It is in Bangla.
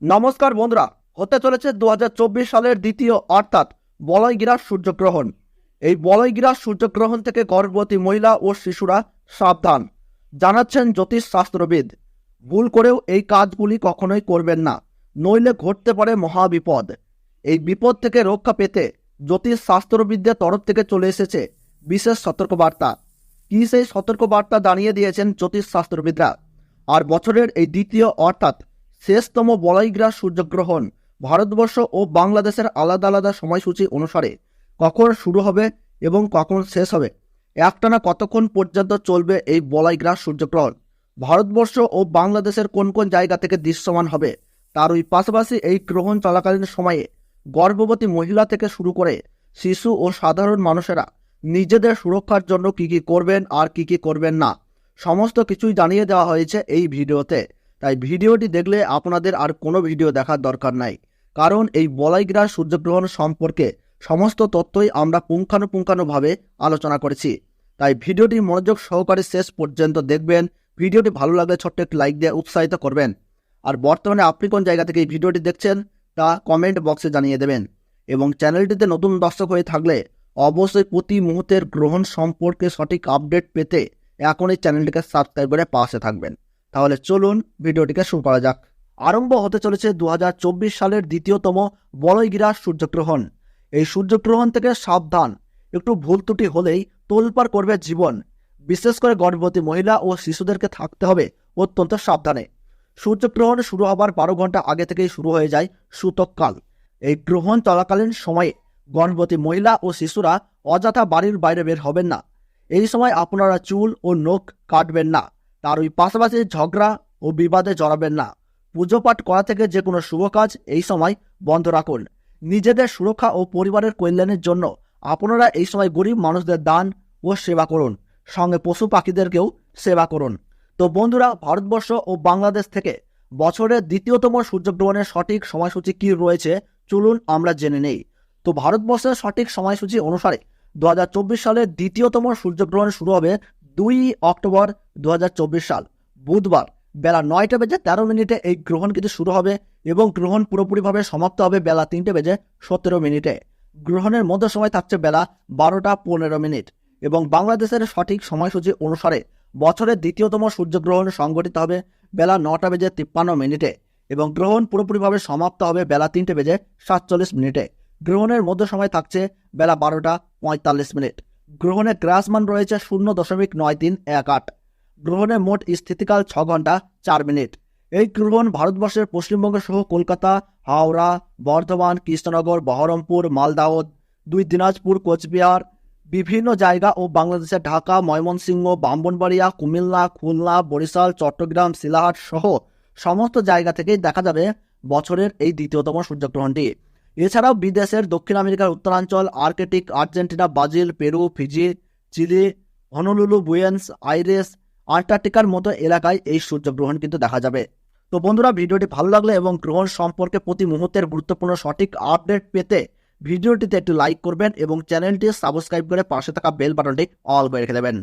নমস্কার বন্ধুরা, হতে চলেছে 2024 সালের দ্বিতীয় অর্থাৎ বলয়গ্রাস সূর্যগ্রহণ। এই বলয়গ্রাস সূর্যগ্রহণ থেকে গর্ভবতী মহিলা ও শিশুরা সাবধান, জানাচ্ছেন জ্যোতিষ শাস্ত্রবিদ। ভুল করেও এই কাজগুলি কখনোই করবেন না, নইলে ঘটতে পারে মহাবিপদ। এই বিপদ থেকে রক্ষা পেতে জ্যোতিষ শাস্ত্রবিদদের তরফ থেকে চলে এসেছে বিশেষ সতর্কবার্তা। কি সেই সতর্কবার্তা জানিয়ে দিয়েছেন জ্যোতিষ শাস্ত্রবিদরা। আর বছরের এই দ্বিতীয় অর্থাৎ শেষতম বলয়গ্রাস সূর্যগ্রহণ ভারতবর্ষ ও বাংলাদেশের আলাদা আলাদা সময়সূচি অনুসারে কখন শুরু হবে এবং কখন শেষ হবে, একটানা কতক্ষণ পর্যন্ত চলবে এই বলয়গ্রাস সূর্যগ্রহণ, ভারতবর্ষ ও বাংলাদেশের কোন কোন জায়গা থেকে দৃশ্যমান হবে, তার ওই পাশাপাশি এই গ্রহণ চলাকালীন সময়ে গর্ভবতী মহিলা থেকে শুরু করে শিশু ও সাধারণ মানুষেরা নিজেদের সুরক্ষার জন্য কি কি করবেন আর কি কি করবেন না, সমস্ত কিছুই জানিয়ে দেওয়া হয়েছে এই ভিডিওতে। তাই ভিডিওটি দেখলে আপনাদের আর কোনো ভিডিও দেখার দরকার নাই, কারণ এই বলয়গ্রাস সূর্যগ্রহণ সম্পর্কে সমস্ত তথ্যই আমরা পুঙ্খানুপুঙ্খানুভাবে আলোচনা করেছি। তাই ভিডিওটি মনোযোগ সহকারে শেষ পর্যন্ত দেখবেন। ভিডিওটি ভালো লাগলে ছোট্ট একটি লাইক দিয়ে উৎসাহিত করবেন। আর বর্তমানে আপনি কোন জায়গা থেকে এই ভিডিওটি দেখছেন তা কমেন্ট বক্সে জানিয়ে দেবেন। এবং চ্যানেলটিতে নতুন দর্শক হয়ে থাকলে অবশ্যই প্রতি মুহূর্তের গ্রহণ সম্পর্কে সঠিক আপডেট পেতে এখনই চ্যানেলটিকে সাবস্ক্রাইব করে পাশে থাকবেন। তাহলে চলুন ভিডিওটিকে শুরু করা যাক। আরম্ভ হতে চলেছে 2024 সালের দ্বিতীয়তম বলয়গ্রাস সূর্যগ্রহণ। এই সূর্যগ্রহণ থেকে সাবধান, একটু ভুল ত্রুটি হলেই তোলপাড় করবে জীবন। বিশেষ করে গর্ভবতী মহিলা ও শিশুদেরকে থাকতে হবে অত্যন্ত সাবধানে। সূর্যগ্রহণ শুরু হবার 12 ঘন্টা আগে থেকেই শুরু হয়ে যায় সূতককাল। এই গ্রহণ চলাকালীন সময়ে গর্ভবতী মহিলা ও শিশুরা অযথা বাড়ির বাইরে বের হবেন না। এই সময় আপনারা চুল ও নখ কাটবেন না। তার ওই পাশাপাশি ঝগড়া ও বিবাদে জড়াবেন না। পুজো পাঠ করা থেকে যে কোনো শুভ কাজ এই সময় বন্ধ রাখুন। নিজেদের সুরক্ষা ও পরিবারের কল্যাণের জন্য আপনারা এই সময় গরিব মানুষদের দান ও সেবা করুন, সঙ্গে পশু পাখিদেরকেও সেবা করুন। তো বন্ধুরা, ভারতবর্ষ ও বাংলাদেশ থেকে বছরের দ্বিতীয়তম সূর্যগ্রহণের সঠিক সময়সূচি কী রয়েছে চলুন আমরা জেনে নেই। তো ভারতবর্ষের সঠিক সময়সূচি অনুসারে 2024 সালের দ্বিতীয়তম সূর্যগ্রহণ শুরু হবে 2 অক্টোবর 2024 সাল বুধবার বেলা 9:13 এই গ্রহণ কিন্তু শুরু হবে এবং গ্রহণ পুরোপুরিভাবে সমাপ্ত হবে বেলা 3:17। গ্রহণের মধ্য সময় থাকছে বেলা 12:15 এবং বাংলাদেশের সঠিক সময়সূচি অনুসারে বছরের দ্বিতীয়তম সূর্যগ্রহণ সংঘটিত হবে বেলা 9:53 এবং গ্রহণ পুরোপুরিভাবে সমাপ্ত হবে বেলা 3:47। গ্রহণের মধ্য সময় থাকছে বেলা 12:45। গ্রহণের গ্রাসমান রয়েছে 0.9318। গ্রহণের মোট স্থিতিকাল 6 ঘন্টা 4 মিনিট। এই গ্রহণ ভারতবর্ষের পশ্চিমবঙ্গ সহ কলকাতা, হাওড়া, বর্ধমান, কৃষ্ণনগর, বহরমপুর, মালদাহ, 2 দিনাজপুর, কোচবিহার, বিভিন্ন জায়গা ও বাংলাদেশের ঢাকা, ময়মনসিংহ, ব্রাহ্মণবাড়িয়া, কুমিল্লা, খুলনা, বরিশাল, চট্টগ্রাম, শিলাহাট সহ সমস্ত জায়গা থেকেই দেখা যাবে বছরের এই দ্বিতীয়তম সূর্যগ্রহণটি। এছাড়াও বিদেশের দক্ষিণ আমেরিকার উত্তরাঞ্চল, Arctic, Argentina, Brazil, Peru, Fiji, Chile, Honolulu, Buenos Aires, আন্টার্কটিকার মতো এলাকায় এই সূর্যগ্রহণ কিন্তু দেখা যাবে। তো বন্ধুরা, ভিডিওটি ভালো লাগলে এবং গ্রহণ সম্পর্কে প্রতি মুহূর্তের গুরুত্বপূর্ণ সঠিক আপডেট পেতে ভিডিওটিতে একটু লাইক করবেন এবং চ্যানেলটি সাবস্ক্রাইব করে পাশে থাকা বেল বাটনটি অল করে রেখে দেবেন।